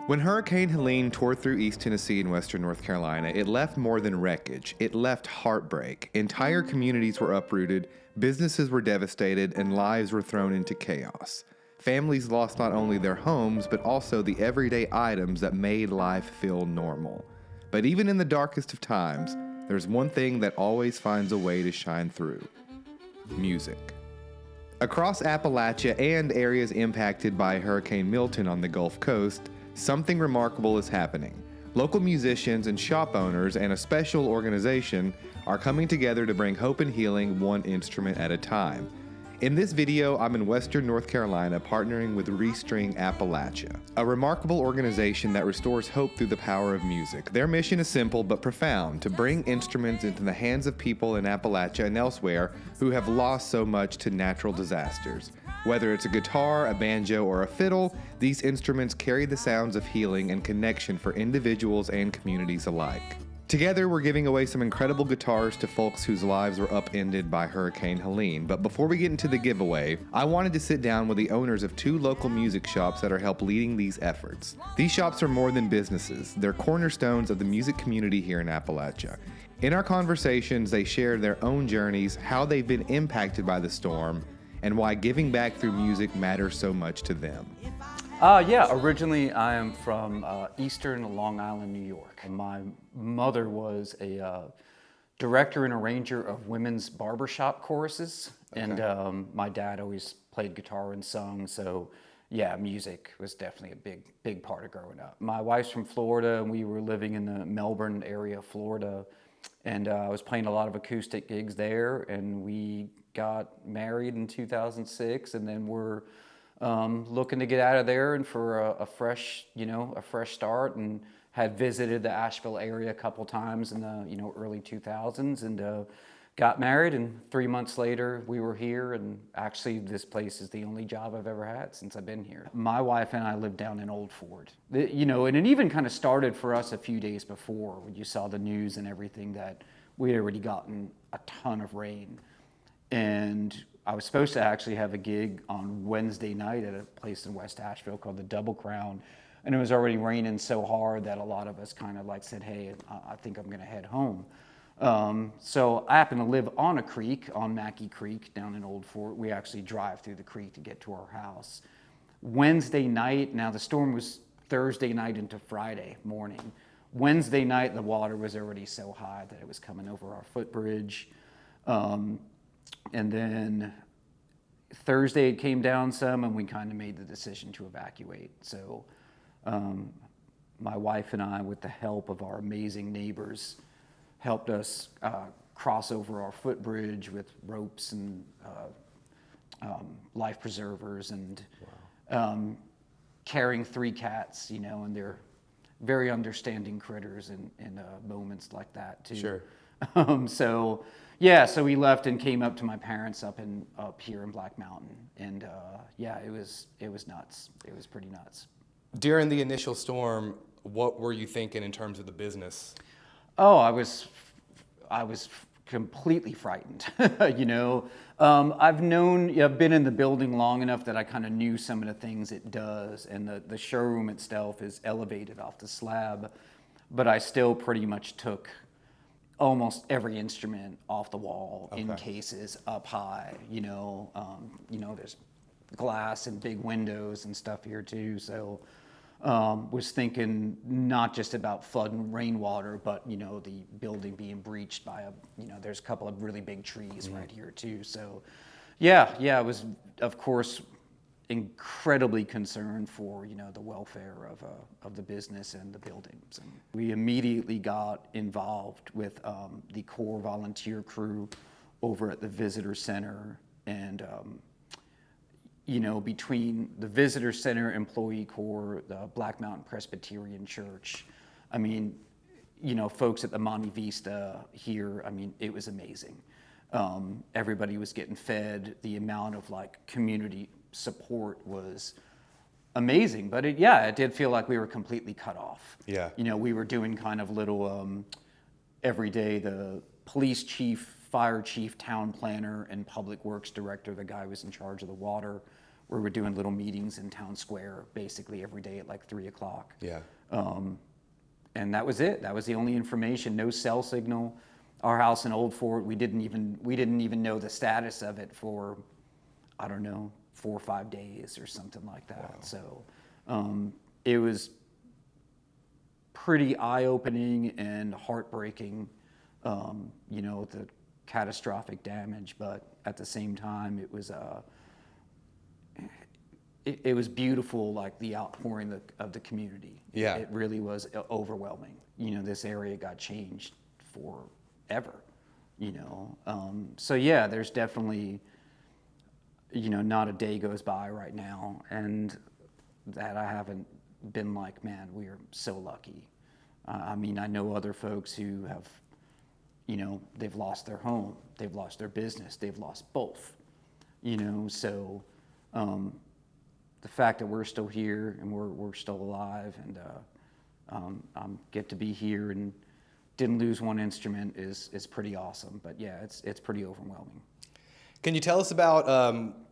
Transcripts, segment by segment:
When Hurricane Helene tore through East Tennessee and western North Carolina, it left more than wreckage. It left heartbreak. Entire communities were uprooted, businesses were devastated, and lives were thrown into chaos. Families lost not only their homes, but also the everyday items that made life feel normal. But even in the darkest of times, there's one thing that always finds a way to shine through: music. Across Appalachia and areas impacted by Hurricane Milton on the Gulf Coast, something remarkable is happening. Local musicians and shop owners and a special organization are coming together to bring hope and healing one instrument at a time. In this video, I'm in western North Carolina partnering with ReString Appalachia, a remarkable organization that restores hope through the power of music. Their mission is simple but profound: to bring instruments into the hands of people in Appalachia and elsewhere who have lost so much to natural disasters. Whether it's a guitar, a banjo, or a fiddle, these instruments carry the sounds of healing and connection for individuals and communities alike. Together, we're giving away some incredible guitars to folks whose lives were upended by Hurricane Helene. But before we get into the giveaway, I wanted to sit down with the owners of two local music shops that are help leading these efforts. These shops are more than businesses. They're cornerstones of the music community here in Appalachia. In our conversations, they share their own journeys, how they've been impacted by the storm, and why giving back through music matters so much to them. Originally I am from Eastern Long Island, New York. My mother was a director and arranger of women's barbershop choruses, and my dad always played guitar and sung, so yeah, music was definitely a big part of growing up. My wife's from Florida, and we were living in the Melbourne area of Florida, and I was playing a lot of acoustic gigs there, and we got married in 2006, and then we're looking to get out of there and for a fresh start, and had visited the Asheville-area a couple times in the early 2000s, and got married, and 3 months later we were here, and actually this place is the only job I've ever had since I've been here. My wife and I live down in Old Fort, and it even kind of started for us a few days before, when you saw the news and everything, that we had already gotten a ton of rain. And I was supposed to actually have a gig on Wednesday night at a place in West Asheville called the Double Crown, and it was already raining so hard that a lot of us kind of like said, hey, I think I'm gonna head home. So I happen to live on a creek, on Mackey Creek down in Old Fort. We actually drive through the creek to get to our house. Wednesday night, now the storm was Thursday night into Friday morning. Wednesday night, the water was already so high that it was coming over our footbridge. And then Thursday it came down some, and we kind of made the decision to evacuate. So my wife and I, with the help of our amazing neighbors, helped us cross over our footbridge with ropes and life preservers, and carrying 3 cats, and they're very understanding critters in moments like that too. Sure. So we left and came up to my parents up here in Black Mountain, and it was nuts. It was pretty nuts. During the initial storm, what were you thinking in terms of the business? Oh, I was completely frightened. I've been in the building long enough that I kind of knew some of the things it does, and the showroom itself is elevated off the slab, but I still pretty much took almost every instrument off the wall in cases up high. There's glass and big windows and stuff here too, so was thinking not just about flood and rainwater, but the building being breached by there's a couple of really big trees right here too. So I was of course incredibly concerned for the welfare of the business and the buildings. And we immediately got involved with the Corps volunteer crew over at the visitor center, and between the visitor center, employee corps, the Black Mountain Presbyterian Church, folks at the Monte Vista here, it was amazing. Everybody was getting fed. The amount of community support was amazing, but it did feel like we were completely cut off. Yeah. We were doing kind of little every day. The police chief, fire chief, town planner, and public works director, the guy who was in charge of the water, where we're doing little meetings in town square basically every day at like 3 o'clock. Yeah. And that was it. That was the only information. No cell signal. Our house in Old Fort, we didn't even know the status of it for, I don't know, 4 or 5 days or something like that. Wow. So it was pretty eye-opening and heartbreaking, you know, the catastrophic damage. But at the same time, it was beautiful, like the outpouring of the community. Yeah. It really was overwhelming. You know, this area got changed forever, you know. So yeah, there's definitely, you know, not a day goes by right now and that I haven't been like, man, we are so lucky. I mean, I know other folks who have, you know, they've lost their home, they've lost their business, they've lost both, you know. So the fact that we're still here and we're still alive and get to be here and didn't lose one instrument is pretty awesome. But yeah, it's pretty overwhelming. Can you tell us about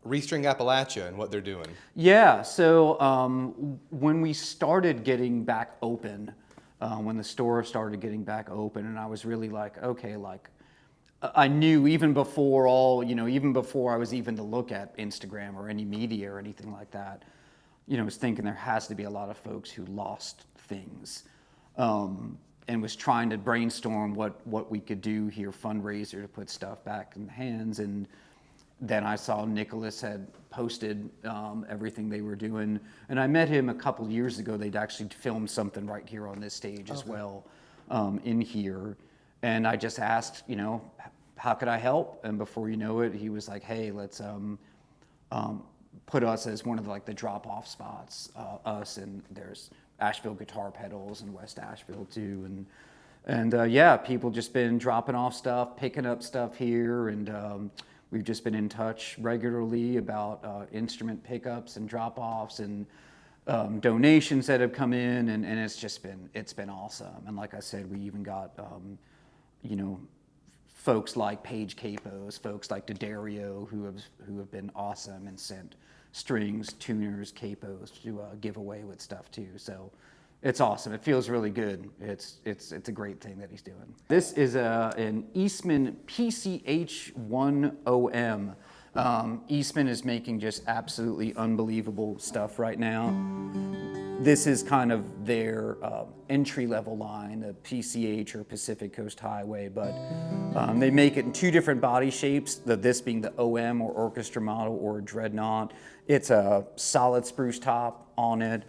ReString Appalachia and what they're doing? Yeah, so when we started getting back open, when the store started getting back open, and I was really like, okay, like I knew even before even before I was even to look at Instagram or any media or anything like that, you know, I was thinking there has to be a lot of folks who lost things, and was trying to brainstorm what we could do here, fundraiser to put stuff back in the hands. And then I saw Nicholas had posted everything they were doing, and I met him a couple years ago. They'd actually filmed something right here on this stage as well, in here. And I just asked, you know, how could I help? And before you know it, he was like, hey, let's put us as one of the drop-off spots. Us, and there's Asheville Guitar Pedals in West Asheville too. And yeah, people just been dropping off stuff, picking up stuff here, and we've just been in touch regularly about instrument pickups and drop-offs and donations that have come in, and it's been awesome. And like I said, we even got you know, folks like Paige Capos, folks like D'Addario who have been awesome and sent strings, tuners, capos to give away with stuff too. So it's awesome. It feels really good. It's a great thing that he's doing. This is an Eastman PCH1OM. Eastman is making just absolutely unbelievable stuff right now. This is kind of their entry-level line, the PCH or Pacific Coast Highway, but they make it in 2 different body shapes, this being the OM or orchestra model or dreadnought. It's a solid spruce top on it.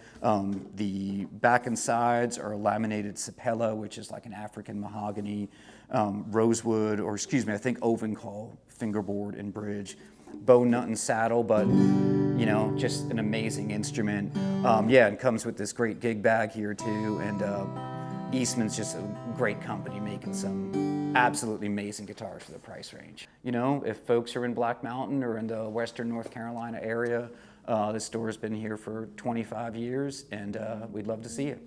The back and sides are laminated sapella, which is like an African mahogany, rosewood, or excuse me, I think Ovencall fingerboard and bridge. Bow nut and saddle, but you know, just an amazing instrument. Yeah, it comes with this great gig bag here too, and Eastman's just a great company making some absolutely amazing guitars for the price range. You know, if folks are in Black Mountain or in the Western North Carolina area, this store's been here for 25 years, and we'd love to see you.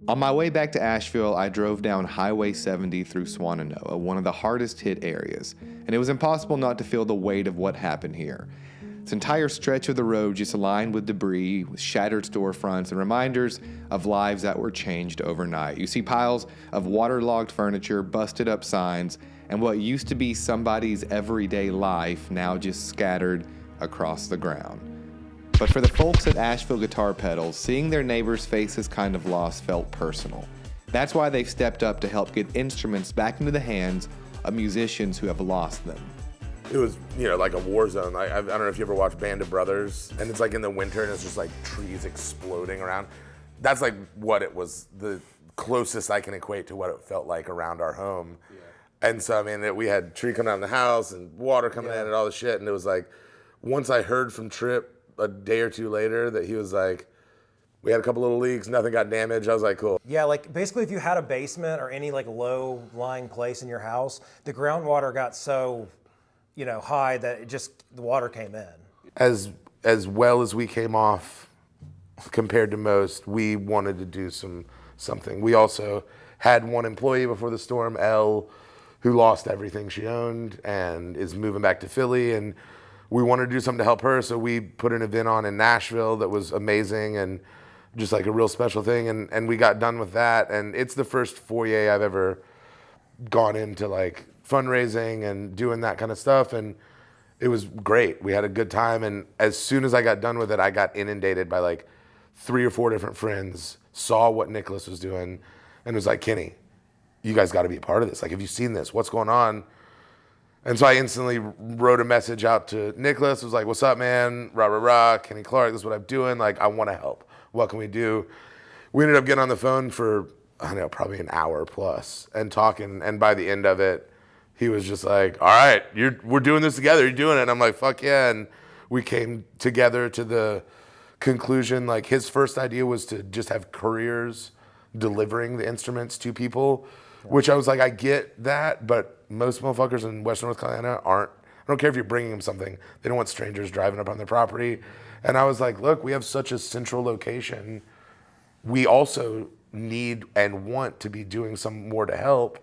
On my way back to Asheville, I drove down Highway 70 through Swannanoa, one of the hardest hit areas, and it was impossible not to feel the weight of what happened here. This entire stretch of the road just lined with debris, with shattered storefronts, and reminders of lives that were changed overnight. You see piles of waterlogged furniture, busted up signs, and what used to be somebody's everyday life now just scattered across the ground. But for the folks at Asheville Guitar Pedals, seeing their neighbors' faces kind of lost felt personal. That's why they've stepped up to help get instruments back into the hands of musicians who have lost them. It was, you know, like a war zone. I don't know if you ever watched Band of Brothers, and it's like in the winter and it's just like trees exploding around. That's like what it was, the closest I can equate to what it felt like around our home. Yeah. And so, I mean, we had tree coming out of the house and water coming in and all the shit. And it was like, once I heard from Tripp a day or two later that he was like, we had a couple little leaks, nothing got damaged. I was like, cool. Yeah, like basically if you had a basement or any like low lying place in your house, the groundwater got so, you know, high that the water came in. As well as we came off compared to most, we wanted to do something. We also had one employee before the storm, Elle, who lost everything she owned and is moving back to Philly, and we wanted to do something to help her, so we put an event on in Nashville that was amazing and just like a real special thing. And we got done with that. And it's the first foyer I've ever gone into like fundraising and doing that kind of stuff. And it was great. We had a good time. And as soon as I got done with it, I got inundated by like 3 or 4 different friends, saw what Nicholas was doing, and was like, Kenny, you guys got to be a part of this. Like, have you seen this? What's going on? And so I instantly wrote a message out to Nicholas. Was like, what's up, man? Rah, rah, rah. Kenny Clark, this is what I'm doing. Like, I want to help. What can we do? We ended up getting on the phone for, I don't know, probably an hour plus and talking. And by the end of it, he was just like, all right, we're doing this together. You're doing it. And I'm like, fuck yeah. And we came together to the conclusion. Like, his first idea was to just have couriers delivering the instruments to people, which I was like, I get that, but most motherfuckers in Western North Carolina aren't. I don't care if you're bringing them something. They don't want strangers driving up on their property. And I was like, look, we have such a central location. We also need and want to be doing some more to help.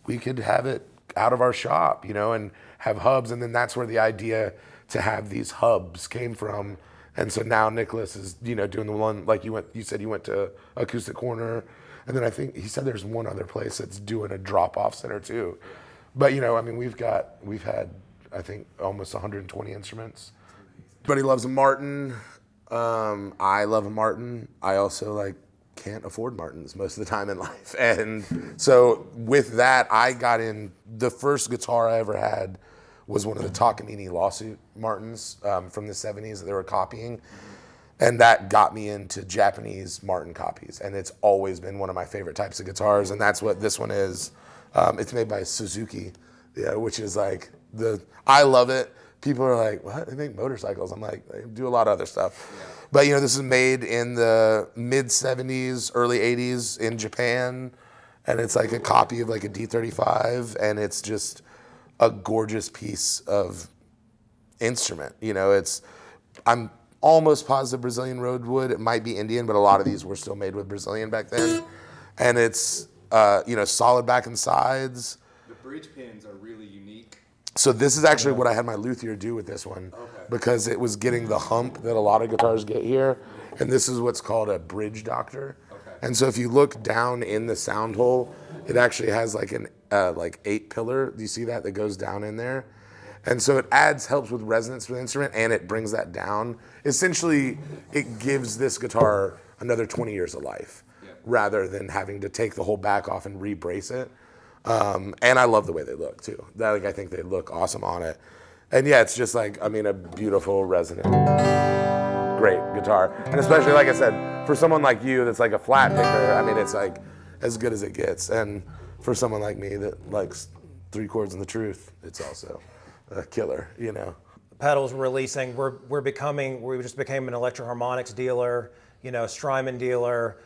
We could have it out of our shop, you know, and have hubs. And then that's where the idea to have these hubs came from. And so now Nicholas is, you know, doing the one, like you said you went to Acoustic Corner. And then I think he said there's one other place that's doing a drop-off center too. But, you know, I mean, we've had, I think, almost 120 instruments. But he loves a Martin. I love a Martin. I also, like, can't afford Martins most of the time in life. And so with that, I got in, the first guitar I ever had was one of the Takamine lawsuit Martins from the 70s that they were copying. And that got me into Japanese Martin copies. And it's always been one of my favorite types of guitars. And that's what this one is. It's made by Suzuki, yeah, which is like I love it. People are like, what? They make motorcycles. I'm like, they do a lot of other stuff. Yeah. But, you know, this is made in the mid 70s, early 80s in Japan. And it's like a copy of like a D35. And it's just a gorgeous piece of instrument. You know, I'm almost positive Brazilian roadwood. It might be Indian, but a lot of these were still made with Brazilian back then. And it's, you know, solid back and sides. The bridge pins are really unique. So this is actually what I had my luthier do with this one, because it was getting the hump that a lot of guitars get here. And this is what's called a bridge doctor. And so if you look down in the sound hole, it actually has like an 8 pillar. Do you see that goes down in there? And so it helps with resonance for the instrument, and it brings that down. Essentially, it gives this guitar another 20 years of life, rather than having to take the whole back off and re-brace it. And I love the way they look too. I think they look awesome on it. And yeah, it's just like, I mean, a beautiful, resonant, great guitar. And especially, like I said, for someone like you that's like a flat picker, I mean, it's like as good as it gets. And for someone like me that likes 3 chords and the truth, it's also a killer, you know. Pedals releasing, we just became an Electro-Harmonics dealer, you know, Strymon dealer,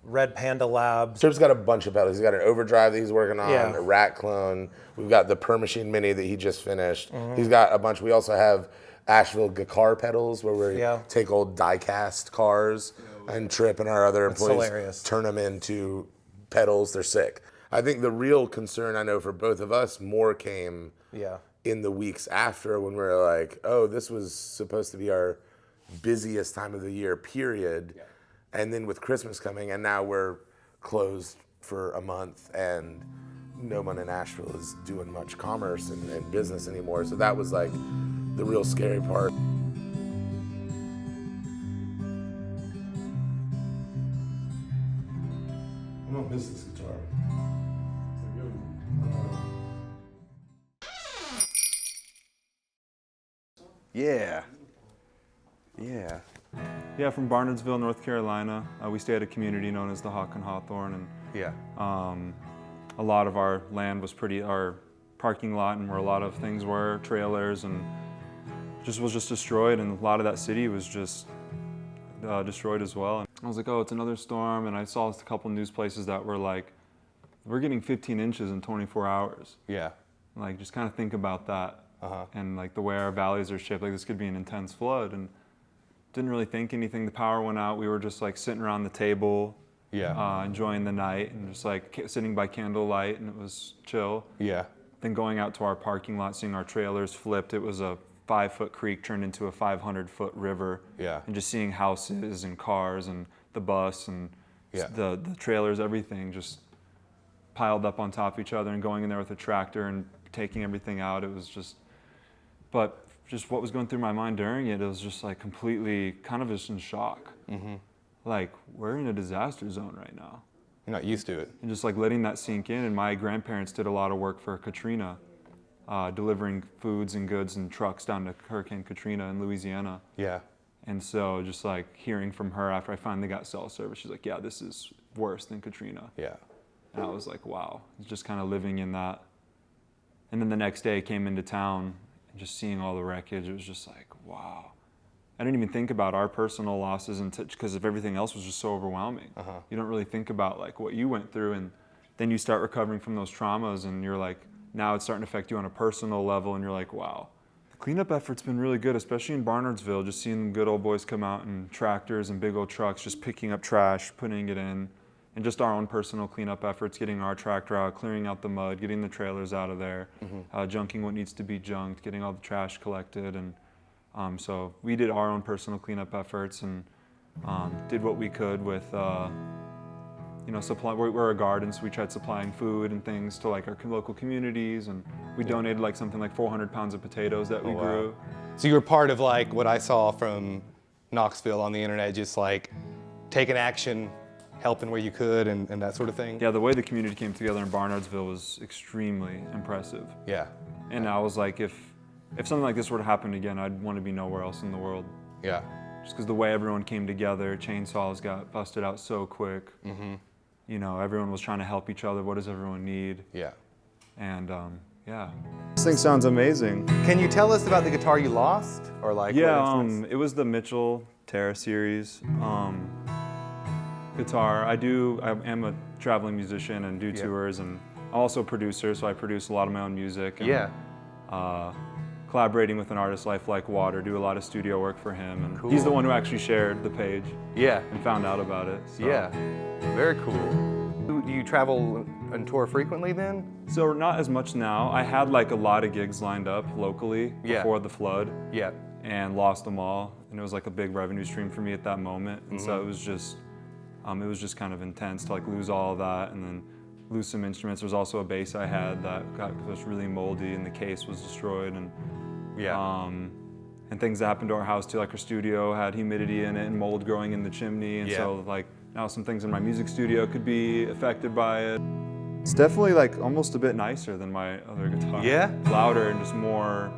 Red Panda Labs. Trip's got a bunch of pedals. He's got an overdrive that he's working on, a Rat clone. We've got the Per Machine Mini that he just finished. Mm-hmm. He's got a bunch. We also have Asheville Guitar Pedals, where we take old die-cast cars, and Trip and our other employees turn them into pedals. They're sick. I think the real concern, I know, for both of us more came in the weeks after, when we were like, oh, this was supposed to be our busiest time of the year, period. Yeah. And then with Christmas coming, and now we're closed for a month, and no one in Asheville is doing much commerce and business anymore. So that was like the real scary part. I don't miss this guitar. Yeah. Yeah, from Barnardsville, North Carolina. We stay at a community known as the Hawk and Hawthorne, and a lot of our land was our parking lot, and where a lot of things were, trailers, and was just destroyed, and a lot of that city was just destroyed as well. And I was like, oh, it's another storm, and I saw a couple news places that were like, we're getting 15 inches in 24 hours. Yeah. Like, just kind of think about that, and like the way our valleys are shaped, like this could be an intense flood, and didn't really think anything. The power went out. We were just like sitting around the table, enjoying the night, and just like sitting by candlelight, and it was chill. Yeah. Then going out to our parking lot, seeing our trailers flipped. It was a 5-foot creek turned into a 500-foot river. Yeah. And just seeing houses and cars and the bus and Yeah. the trailers, everything just piled up on top of each other, and going in there with a tractor and taking everything out. It was just, but just what was going through my mind during it, it was just like completely kind of just in shock. Like, we're in a disaster zone right now. You're not used to it. And just like letting that sink in. And my grandparents did a lot of work for Katrina, delivering foods and goods and trucks down to Hurricane Katrina in Louisiana. Yeah. And so just like hearing from her after I finally got cell service, she's like, yeah, this is worse than Katrina. Yeah. And I was like, wow, just kind of living in that. And then the next day came into town and just seeing all the wreckage, it was just like, wow. I didn't even think about our personal losses because of everything else was just so overwhelming. You don't really think about like what you went through, and then you start recovering from those traumas, and you're like, now it's starting to affect you on a personal level, and you're like, wow. The cleanup effort's been really good, especially in Barnardsville, just seeing the good old boys come out in tractors and big old trucks, just picking up trash, putting it in, and just our own personal cleanup efforts, getting our tractor out, clearing out the mud, getting the trailers out of there, junking what needs to be junked, getting all the trash collected. And so we did our own personal cleanup efforts and did what we could with, supply. We're a garden, so we tried supplying food and things to like our local communities, and we donated like something like 400 pounds of potatoes that we grew. So you were part of like what I saw from Knoxville on the internet, just like taking action, helping where you could, and that sort of thing. Yeah, the way the community came together in Barnardsville was extremely impressive. Yeah. And I was like, if something like this were to happen again, I'd want to be nowhere else in the world. Yeah. Just because the way everyone came together, chainsaws got busted out so quick. You know, everyone was trying to help each other. What does everyone need? Yeah. And yeah. This thing sounds amazing. Can you tell us about the guitar you lost, or like? Yeah, it was the Mitchell Terra series guitar. I am a traveling musician and do tours, and also a producer, so I produce a lot of my own music. And, collaborating with an artist, Life Like Water, do a lot of studio work for him. And he's the one who actually shared the page. And found out about it. So. Yeah. Very cool. Do you travel and tour frequently then? So not as much now. I had like a lot of gigs lined up locally before the flood. And lost them all. And it was like a big revenue stream for me at that moment. And so it was just kind of intense to like lose all of that and then lose some instruments. There was also a bass I had that was really moldy and the case was destroyed. And and things that happened to our house too, like our studio had humidity in it and mold growing in the chimney. And so like now some things in my music studio could be affected by it. It's definitely like almost a bit nicer than my other guitar. Louder and just more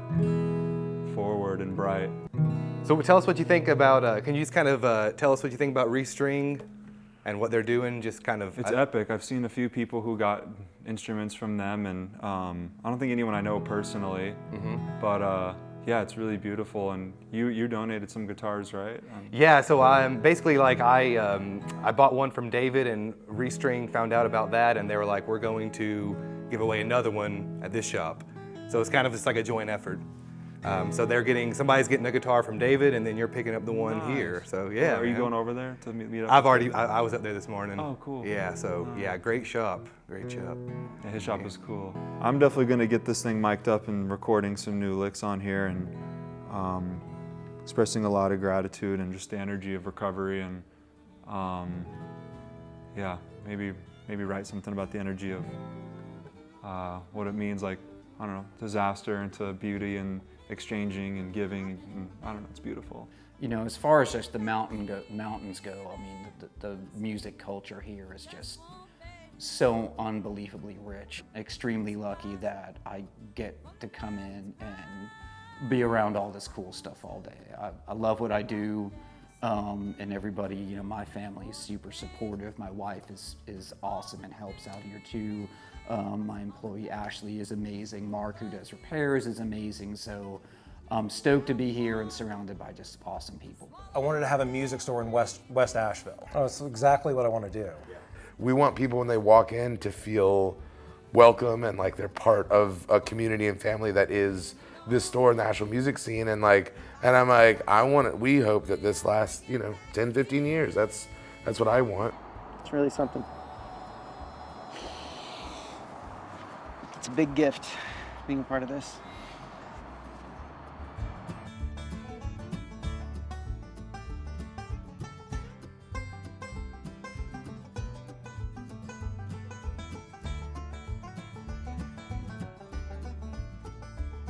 forward and bright. So tell us what you think about, can you just kind of tell us what you think about ReString and what they're doing, just kind of? It's epic. I've seen a few people who got instruments from them, and I don't think anyone I know personally, but yeah, it's really beautiful. And you donated some guitars, right? Yeah, so I'm basically like, I bought one from David, and ReString found out about that, and they were like, we're going to give away another one at this shop. So it's kind of just like a joint effort. So somebody's getting a guitar from David, and then you're picking up the one here. So yeah. Are you going over there to meet up? I was up there this morning. Oh, cool. Yeah, so yeah, great shop. Great shop. Yeah, his shop is cool. I'm definitely gonna get this thing mic'd up and recording some new licks on here, and expressing a lot of gratitude and just the energy of recovery, and yeah, maybe write something about the energy of what it means, like, I don't know, disaster into beauty and exchanging and giving, and I don't know, it's beautiful. You know, as far as just the mountains go, I mean, the music culture here is just so unbelievably rich. Extremely lucky that I get to come in and be around all this cool stuff all day. I love what I do, and everybody, you know, my family is super supportive. My wife is awesome and helps out here too. My employee Ashley is amazing. Mark, who does repairs, is amazing. So I'm stoked to be here and surrounded by just awesome people. I wanted to have a music store in West Asheville. Oh, it's exactly what I want to do. We want people when they walk in to feel welcome and like they're part of a community and family that is this store in the Asheville music scene. And I'm like, we hope that this lasts, 10, 15 years. That's what I want. It's really something. It's a big gift being a part of this.